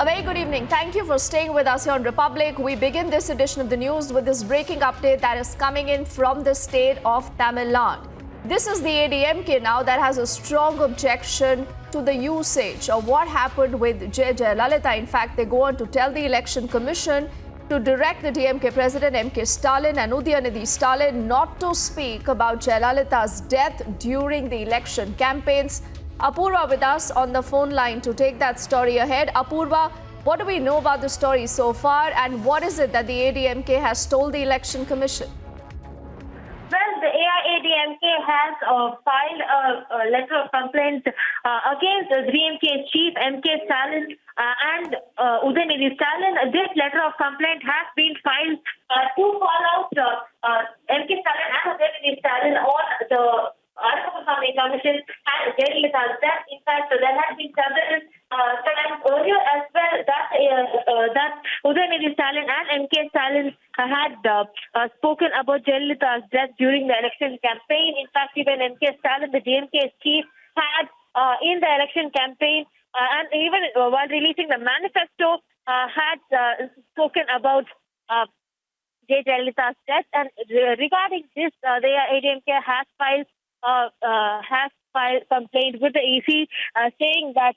A very good evening. Thank you for staying with us here on Republic. We begin this edition of the news with this breaking update that is coming in from the state of Tamil Nadu. This is the ADMK now that has a strong objection to the usage of what happened with J. Jayalalitha. In fact, they go on to tell the Election Commission to direct the DMK President M.K. Stalin and Udayanithi Stalin not to speak about Jayalalitha's death during the election campaigns. Apurva with us on the phone line to take that story ahead. Apurva, what do we know about the story so far, and what is it that the ADMK has told the Election Commission? Well, the AIADMK has filed a letter of complaint against the DMK chief M.K. Stalin and Udayanithi Stalin. This letter of complaint has been filed to call out M.K. Stalin and Udayanithi Stalin on the Arthur Commission and Jayalalitha's death. In fact, there has been several times earlier as well that Udayanithi Stalin and M.K. Stalin had spoken about Jayalalitha's death during the election campaign. In fact, even M.K. Stalin, the DMK chief, had in the election campaign and even while releasing the manifesto, had spoken about J. Jayalalitha's death. And regarding this, the ADMK has filed complaint with the EC saying that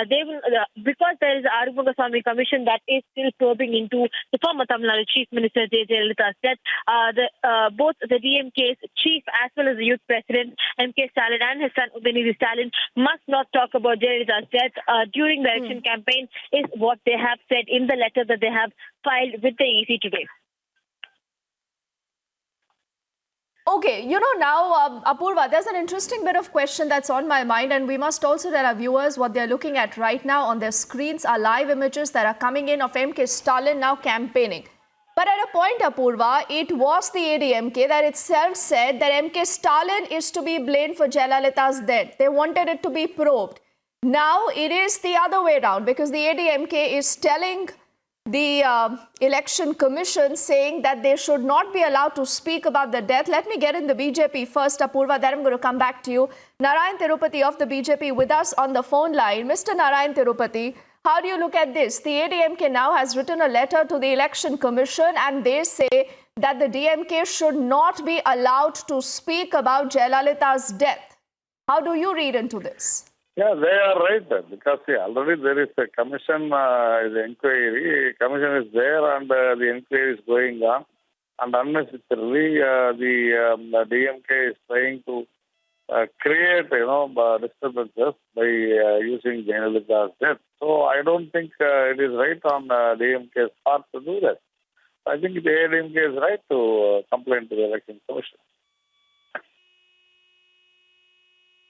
they will, because there is an Arumugam Commission that is still probing into the former Tamil Nadu Chief Minister J. Jayalalitha's death, both the DMK's chief as well as the youth president M.K. Stalin and his son Udayanithi Stalin must not talk about Jayalalitha's death during the election campaign, is what they have said in the letter that they have filed with the EC today. Okay, now, Apurva, there's an interesting bit of question that's on my mind, and we must also tell our viewers what they're looking at right now on their screens are live images that are coming in of M.K. Stalin now campaigning. But at a point, Apurva, it was the ADMK that itself said that M.K. Stalin is to be blamed for Jayalalitha's death. They wanted it to be probed. Now it is the other way around, because the ADMK is telling the Election Commission saying that they should not be allowed to speak about the death. Let me get in the BJP first, Apurva, then I'm going to come back to you. Narayan Tirupati of the BJP with us on the phone line. Mr. Narayan Tirupati, how do you look at this? The ADMK now has written a letter to the Election Commission and they say that the DMK should not be allowed to speak about Jayalalitha's death. How do you read into this? Yeah, they are right, because already there is a commission, the inquiry. Commission is there and the inquiry is going on. And unnecessarily, the DMK is trying to create, disturbances by using Jayalalitha's death. So I don't think it is right on DMK's part to do that. I think the ADMK is right to complain to the Election Commission.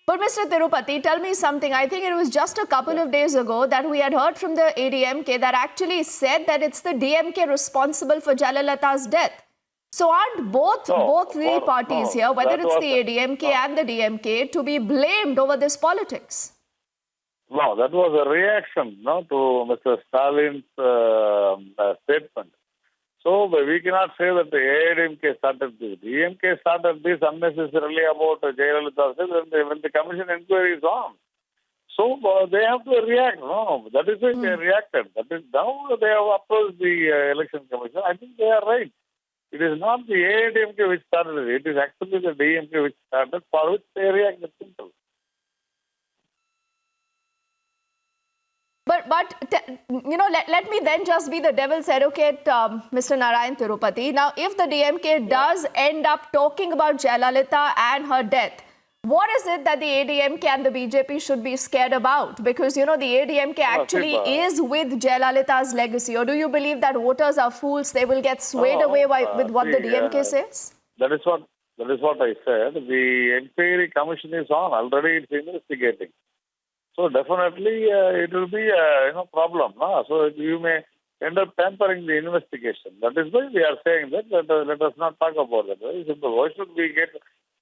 But Mr. Tirupati, tell me something. I think it was just a couple of days ago that we had heard from the ADMK that actually said that it's the DMK responsible for Jayalalitha's death. So aren't both the parties here, whether it's the ADMK and the DMK, to be blamed over this politics? No, that was a reaction to Mr. Stalin's statement. So we cannot say that the ADMK started this. The DMK started this unnecessarily about Jayalalitha's death when the commission inquiry is on. So they have to react. No, that is why they reacted. That is now they have approached the Election Commission. I think they are right. It is not the ADMK which started it. It is actually the DMK which started, for which they reacted. Simple. But let me then just be the devil's advocate, Mr. Narayan Tirupati. Now, if the DMK does end up talking about Jayalalitha and her death, what is it that the ADMK and the BJP should be scared about? Because, the ADMK actually is with Jayalalitha's legacy. Or do you believe that voters are fools? They will get swayed away with what the DMK says? That is what I said. The inquiry commission is on. Already it's investigating. So definitely it will be a problem. No? So you may end up tampering the investigation. That is why we are saying that let us not talk about it. Very simple. Why should we get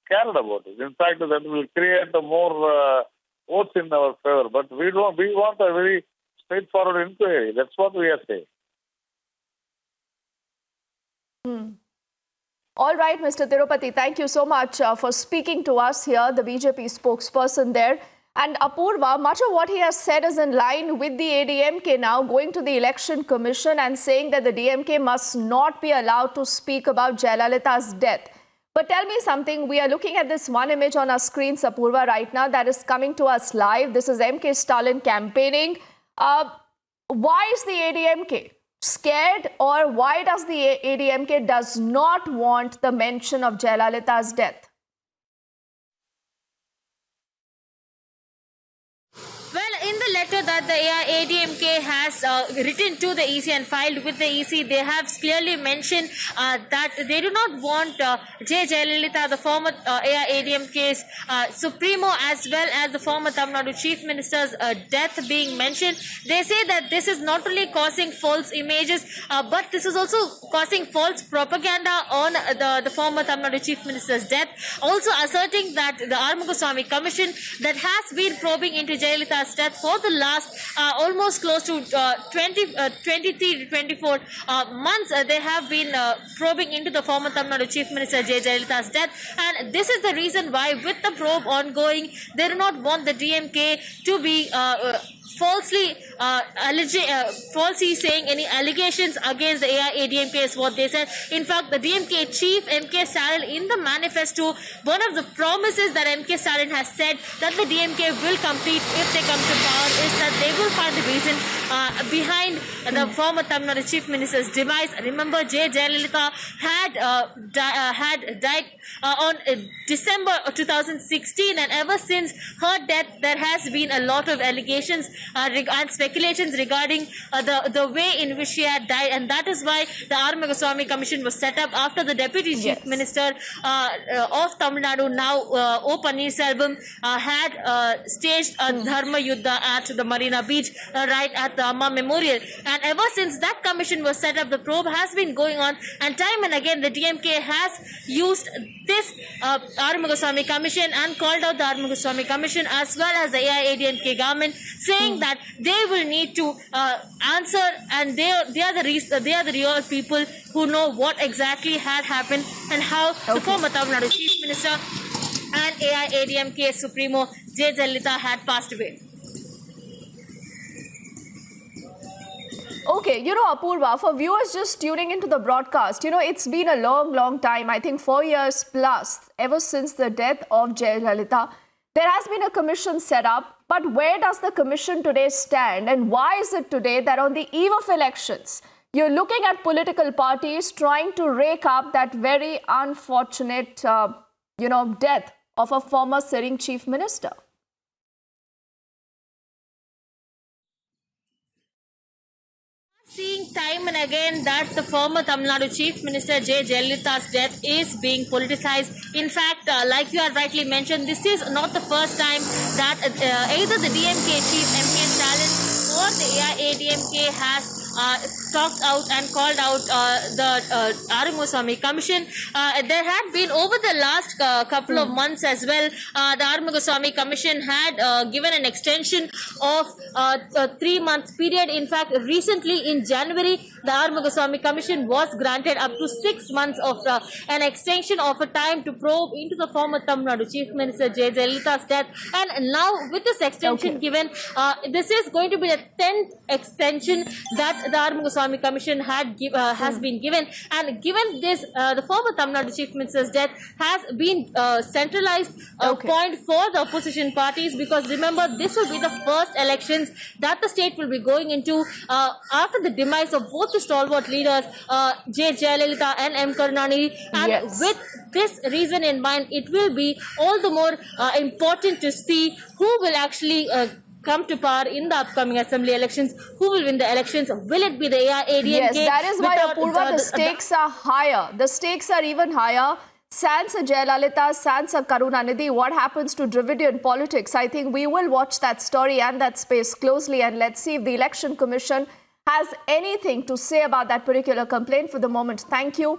scared about it? In fact, that will create more votes in our favor. But we want a very straightforward inquiry. That's what we are saying. All right, Mr. Tirupati, thank you so much for speaking to us here, the BJP spokesperson there. And Apurva, much of what he has said is in line with the ADMK now going to the Election Commission and saying that the DMK must not be allowed to speak about Jayalalitha's death. But tell me something, we are looking at this one image on our screens, Apurva, right now that is coming to us live. This is MK Stalin campaigning. Why is the ADMK scared, or why does the ADMK does not want the mention of Jayalalitha's death? Well, in the letter that the ADMK has written to the EC and filed with the EC, they have clearly mentioned that they do not want J. Jayalalitha, the former ADMK's Supremo, as well as the former Tamil Nadu Chief Minister's death being mentioned. They say that this is not only causing false images, but this is also causing false propaganda on the former Tamil Nadu Chief Minister's death. Also asserting that the Arumugaswamy Commission that has been probing into Jayalalitha's death for the last almost close to 23 to 24 months, they have been probing into the former Tamil Nadu Chief Minister J. Jayalalitha's death, and this is the reason why, with the probe ongoing, they do not want the DMK to be falsely saying any allegations against the AIADMK is what they said. In fact, the DMK chief MK Stalin, in the manifesto, one of the promises that MK Stalin has said that the DMK will complete if they come to power is that they will find the reason behind the former Tamil Nadu Chief Minister's demise. Remember, J. Jayalalitha had died on December 2016, and ever since her death, there has been a lot of allegations and speculations regarding the way in which she had died, and that is why the Arumugaswamy Commission was set up after the Deputy Chief Minister of Tamil Nadu, now O. Pannirselvam, had staged a Dharma Yuddha at the Marina Beach, right at the Amma Memorial. And ever since that commission was set up, the probe has been going on, and time and again the DMK has used this Arumugaswamy Commission and called out the Arumugaswamy Commission as well as the AIADMK government, saying that they will need to answer, and they are the real people who know what exactly had happened and how the former Tamil Nadu Chief Minister and AIADMK Supremo J. Jayalalitha had passed away. Okay, Apurva, for viewers just tuning into the broadcast, it's been a long time, I think 4 years plus, ever since the death of Jayalalitha. There has been a commission set up, but where does the commission today stand, and why is it today that on the eve of elections, you're looking at political parties trying to rake up that very unfortunate, death of a former sitting chief minister? Seeing time and again that the former Tamil Nadu Chief Minister J. Jayalalitha's death is being politicized. In fact, like you had rightly mentioned, this is not the first time that either the DMK Chief MK Stalin or the AIADMK has talked out and called out the Arumugaswamy Commission. There had been, over the last couple of months as well, the Arumugaswamy Commission had given an extension of a 3-month period. In fact, recently in January, the Arumugaswamy Commission was granted up to 6 months of an extension of a time to probe into the former Tamil Nadu Chief Minister J. Jayalalitha's death. And now with this extension given, this is going to be the 10th extension that the Arumugaswamy Commission has been given. And given this, the former Tamil Nadu Chief Minister's death has been centralized point for the opposition parties, because remember, this will be the first elections that the state will be going into after the demise of both the stalwart leaders, J. Jayalalitha and M. Karunanidhi. And with this reason in mind, it will be all the more important to see who will actually come to power in the upcoming assembly elections. Who will win the elections? Will it be the AIADMK? Yes, that is why, Apurva, the stakes are higher. The stakes are even higher. Sans Jayalalitha, sans Karunanidhi, what happens to Dravidian politics? I think we will watch that story and that space closely, and let's see if the Election Commission has anything to say about that particular complaint. For the moment, thank you.